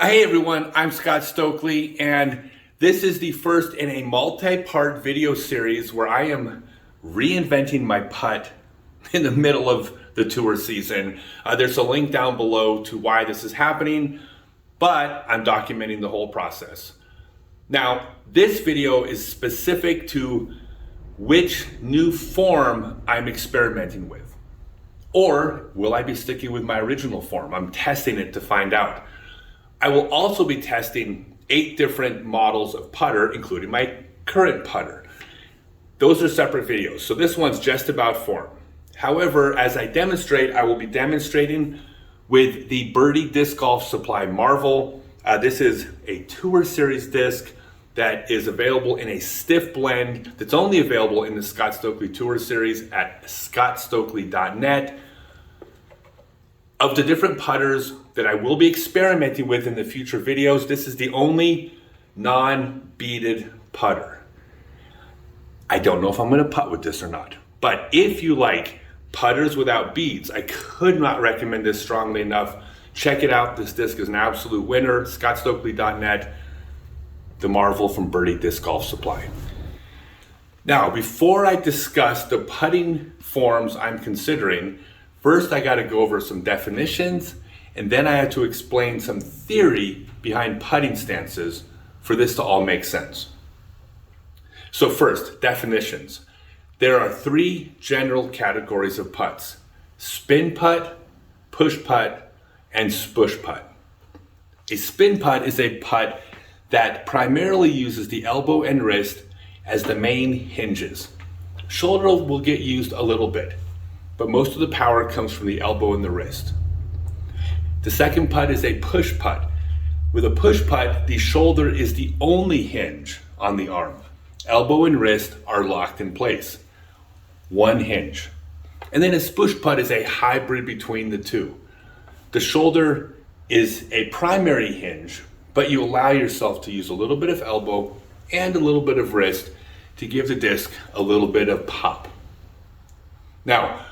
Hey everyone, I'm Scott Stokely, and this is the first in a multi-part video series where I am reinventing my putt in the middle of the tour season. There's a link down below to why this is happening, but I'm documenting the whole process. Now, this video is specific to which new form I'm experimenting with. Or will I be sticking with my original form? I'm testing it to find out. I will also be testing 8 different models of putter, including my current putter. Those are separate videos, so this one's just about form. However, as I demonstrate, I will be demonstrating with the Birdie Disc Golf Supply Marvel. This is a Tour Series disc that is available in a stiff blend that's only available in the Scott Stokely Tour Series at scottstokely.net. Of the different putters that I will be experimenting with in the future videos, this is the only non-beaded putter. I don't know if I'm going to putt with this or not, but if you like putters without beads, I could not recommend this strongly enough. Check it out. This disc is an absolute winner. scottstokely.net, the Marvel from Birdie Disc Golf Supply. Now, before I discuss the putting forms I'm considering, first, I got to go over some definitions, and then I had to explain some theory behind putting stances for this to all make sense. So first, definitions. There are 3 general categories of putts: spin putt, push putt, and spush putt. A spin putt is a putt that primarily uses the elbow and wrist as the main hinges. Shoulder will get used a little bit, but most of the power comes from the elbow and the wrist. The second putt is a push putt. With a push putt, the shoulder is the only hinge on the arm. Elbow and wrist are locked in place. One hinge. And then a spush putt is a hybrid between the two. The shoulder is a primary hinge, but you allow yourself to use a little bit of elbow and a little bit of wrist to give the disc a little bit of pop. Now,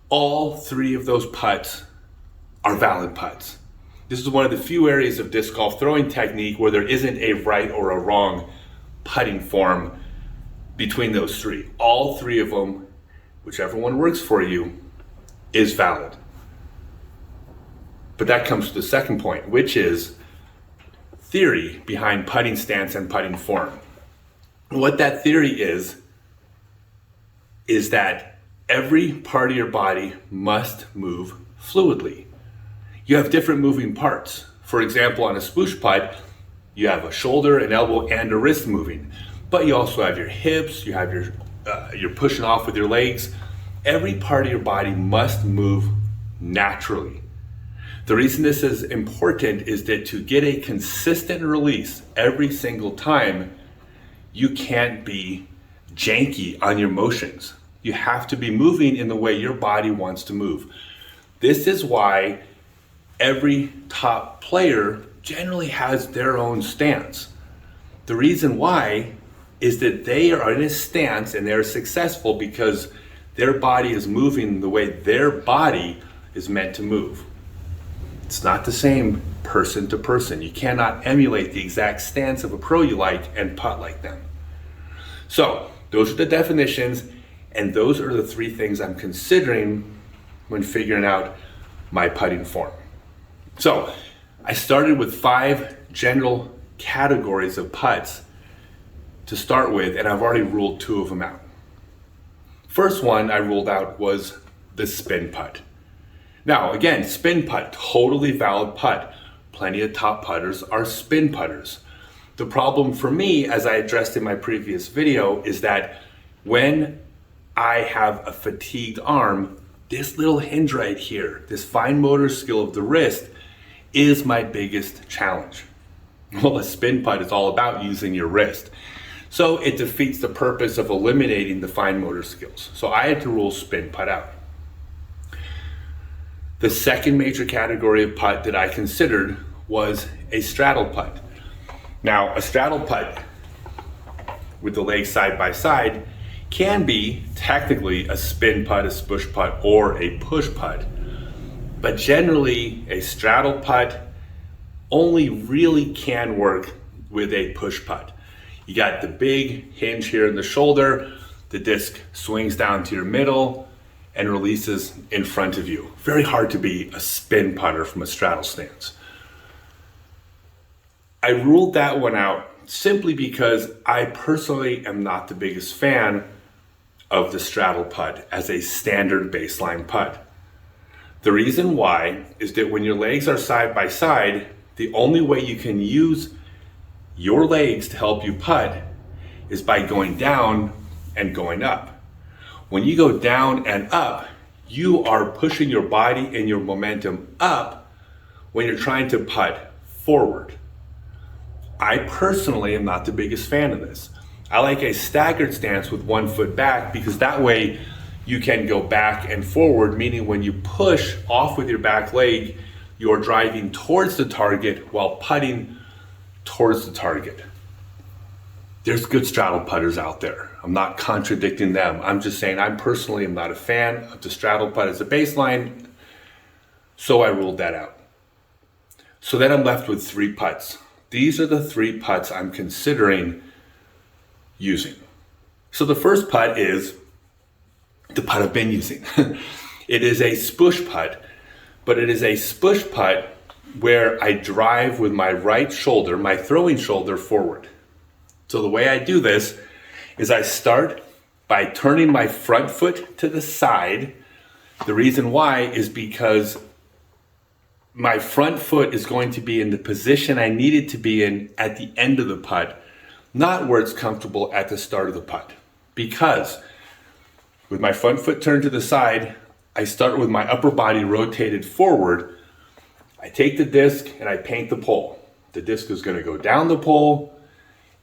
all 3 of those putts are valid putts. This is one of the few areas of disc golf throwing technique where there isn't a right or a wrong putting form between those 3. All 3 of them, whichever one works for you, is valid. But that comes to the second point, which is theory behind putting stance and putting form. And what that theory is that every part of your body must move fluidly. You have different moving parts. For example, on a spush putt, you have a shoulder, an elbow, and a wrist moving. But you also have your hips, you have you're pushing off with your legs. Every part of your body must move naturally. The reason this is important is that to get a consistent release every single time, you can't be janky on your motions. You have to be moving in the way your body wants to move. This is why every top player generally has their own stance. The reason why is that they are in a stance and they're successful because their body is moving the way their body is meant to move. It's not the same person to person. You cannot emulate the exact stance of a pro you like and putt like them. So those are the definitions, and those are the 3 things I'm considering when figuring out my putting form. So I started with 5 general categories of putts to start with, and I've already ruled 2 of them out. First one I ruled out was the spin putt. Now again, spin putt, totally valid putt. Plenty of top putters are spin putters. The problem for me, as I addressed in my previous video, is that when I have a fatigued arm, this little hinge right here, this fine motor skill of the wrist, is my biggest challenge. Well, a spin putt is all about using your wrist. So it defeats the purpose of eliminating the fine motor skills. So I had to rule spin putt out. The second major category of putt that I considered was a straddle putt. Now, a straddle putt with the legs side by side can be technically a spin putt, a spush putt, or a push putt. But generally, a straddle putt only really can work with a push putt. You got the big hinge here in the shoulder, the disc swings down to your middle and releases in front of you. Very hard to be a spin putter from a straddle stance. I ruled that one out simply because I personally am not the biggest fan of the straddle putt as a standard baseline putt. The reason why is that when your legs are side by side, the only way you can use your legs to help you putt is by going down and going up. When you go down and up, you are pushing your body and your momentum up when you're trying to putt forward. I personally am not the biggest fan of this. I like a staggered stance with one foot back because that way you can go back and forward, meaning when you push off with your back leg, you're driving towards the target while putting towards the target. There's good straddle putters out there. I'm not contradicting them. I'm just saying I personally am not a fan of the straddle putt as a baseline, so I ruled that out. So then I'm left with 3 putts. These are the 3 putts I'm considering using. So the first putt is the putt I've been using. It is a spush putt, but it is a spush putt where I drive with my right shoulder, my throwing shoulder, forward. So the way I do this is I start by turning my front foot to the side. The reason why is because my front foot is going to be in the position I need it to be in at the end of the putt, not where it's comfortable at the start of the putt. Because with my front foot turned to the side, I start with my upper body rotated forward. I take the disc and I paint the pole. The disc is going to go down the pole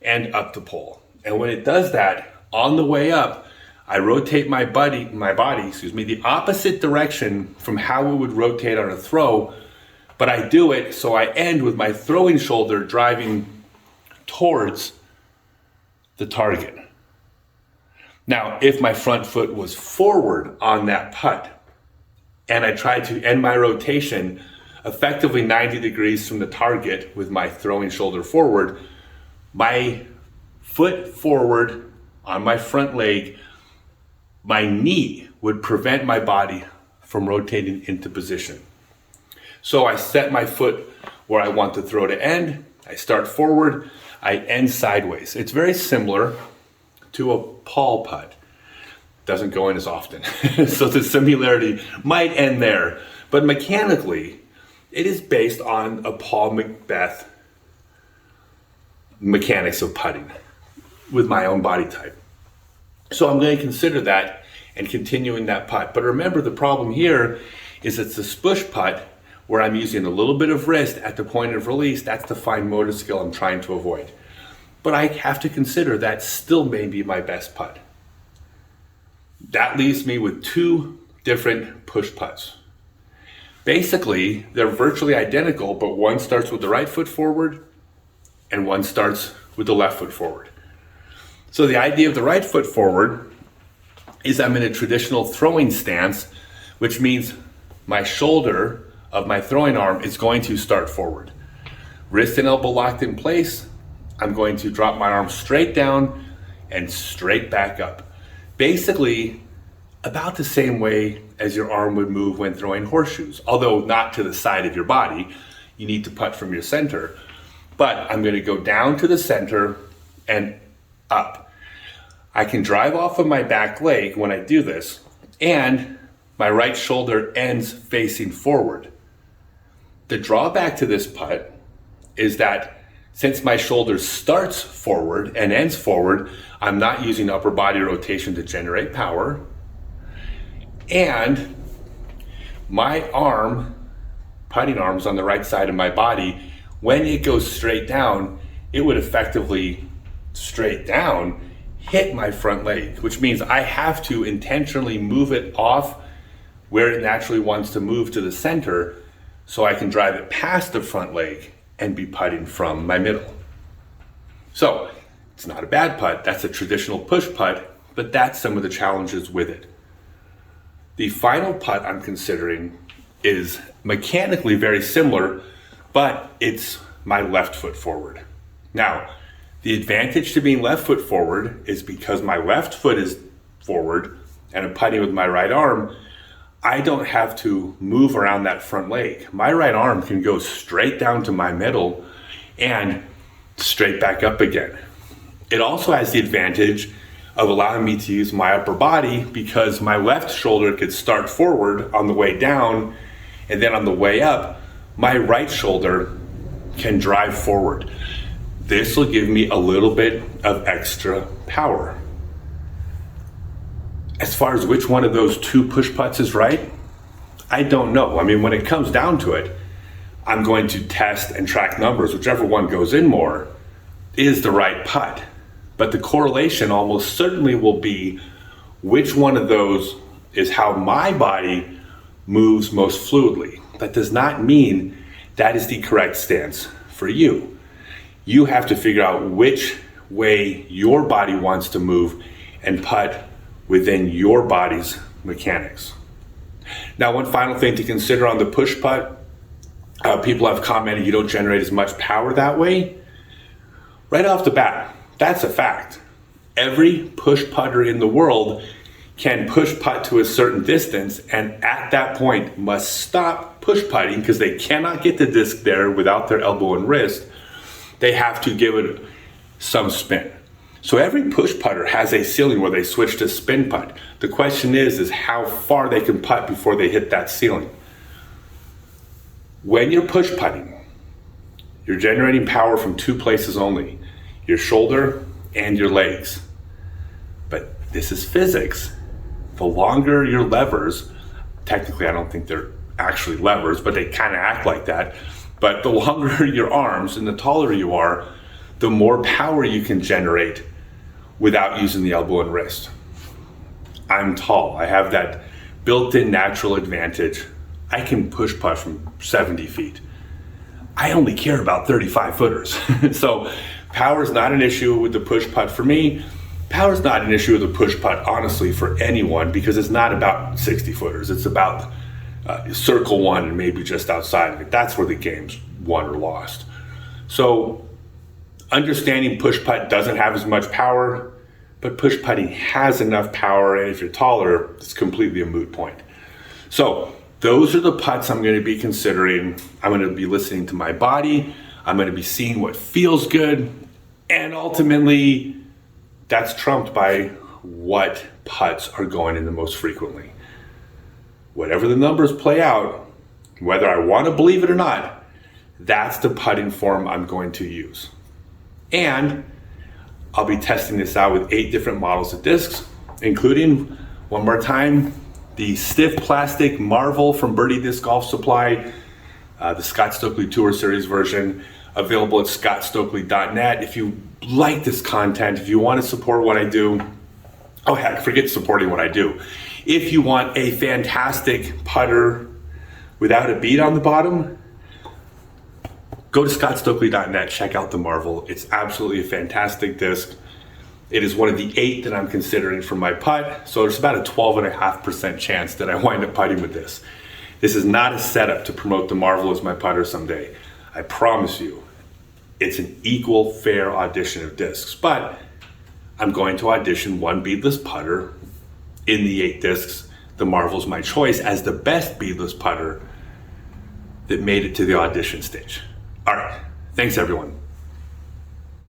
and up the pole. And when it does that, on the way up, I rotate my body, the opposite direction from how it would rotate on a throw, but I do it so I end with my throwing shoulder driving towards the target. Now, if my front foot was forward on that putt and I tried to end my rotation effectively 90 degrees from the target with my throwing shoulder forward, my foot forward on my front leg, my knee would prevent my body from rotating into position. So I set my foot where I want the throw to end. I start forward, I end sideways. It's very similar to a Paul putt. Doesn't go in as often. So the similarity might end there. But mechanically, it is based on a Paul Macbeth mechanics of putting with my own body type. So I'm going to consider that and continue in that putt. But remember, the problem here is it's a spush putt where I'm using a little bit of wrist at the point of release. That's the fine motor skill I'm trying to avoid. But I have to consider that still may be my best putt. That leaves me with 2 different push putts. Basically, they're virtually identical, but one starts with the right foot forward and one starts with the left foot forward. So the idea of the right foot forward is I'm in a traditional throwing stance, which means my shoulder of my throwing arm is going to start forward. Wrist and elbow locked in place, I'm going to drop my arm straight down and straight back up. Basically, about the same way as your arm would move when throwing horseshoes, although not to the side of your body. You need to putt from your center. But I'm going to go down to the center and up. I can drive off of my back leg when I do this, and my right shoulder ends facing forward. The drawback to this putt is that since my shoulder starts forward and ends forward, I'm not using upper body rotation to generate power. And my arm, putting arms on the right side of my body, when it goes straight down, it would effectively straight down hit my front leg, which means I have to intentionally move it off where it naturally wants to move to the center so I can drive it past the front leg and be putting from my middle. So it's not a bad putt. That's a traditional push putt, but that's some of the challenges with it. The final putt I'm considering is mechanically very similar, but it's my left foot forward. Now, the advantage to being left foot forward is because my left foot is forward and I'm putting with my right arm, I don't have to move around that front leg. My right arm can go straight down to my middle and straight back up again. It also has the advantage of allowing me to use my upper body because my left shoulder could start forward on the way down, and then on the way up, my right shoulder can drive forward. This will give me a little bit of extra power. As far as which one of those two push putts is right, I don't know. I mean, when it comes down to it, I'm going to test and track numbers. Whichever one goes in more is the right putt. But the correlation almost certainly will be which one of those is how my body moves most fluidly. That does not mean that is the correct stance for you. You have to figure out which way your body wants to move and putt within your body's mechanics. Now, one final thing to consider on the push putt, people have commented you don't generate as much power that way. Right off the bat, that's a fact. Every push putter in the world can push putt to a certain distance and at that point must stop push putting because they cannot get the disc there without their elbow and wrist. They have to give it some spin. So every push putter has a ceiling where they switch to spin putt. The question is how far they can putt before they hit that ceiling. When you're push putting, you're generating power from two places only, your shoulder and your legs. But this is physics. The longer your levers, technically I don't think they're actually levers, but they kind of act like that. But the longer your arms and the taller you are, the more power you can generate without using the elbow and wrist. I'm tall. I have that built-in natural advantage. I can push putt from 70 feet. I only care about 35 footers. So power is not an issue with the push putt for me. Power is not an issue with the push putt, honestly, for anyone, because it's not about 60 footers. It's about circle one and maybe just outside of it. That's where the game's won or lost. So understanding push putt doesn't have as much power, but push putting has enough power, and if you're taller, it's completely a moot point. So those are the putts I'm going to be considering. I'm going to be listening to my body. I'm going to be seeing what feels good, and ultimately that's trumped by what putts are going in the most frequently. Whatever the numbers play out, whether I want to believe it or not, that's the putting form I'm going to use. And I'll be testing this out with 8 different models of discs, including, one more time, the stiff plastic Marvel from Birdie Disc Golf Supply, the Scott Stokely Tour Series version, available at scottstokely.net. If you like this content, if you want to support what I do, oh heck, forget supporting what I do. If you want a fantastic putter without a bead on the bottom, go to scottstokely.net, check out the Marvel. It's absolutely a fantastic disc. It is one of the 8 that I'm considering for my putt, so there's about a 12.5% chance that I wind up putting with this. This is not a setup to promote the Marvel as my putter someday. I promise you, it's an equal, fair audition of discs, but I'm going to audition one beadless putter in the 8 discs. The Marvel's my choice as the best beadless putter that made it to the audition stage. All right, thanks everyone.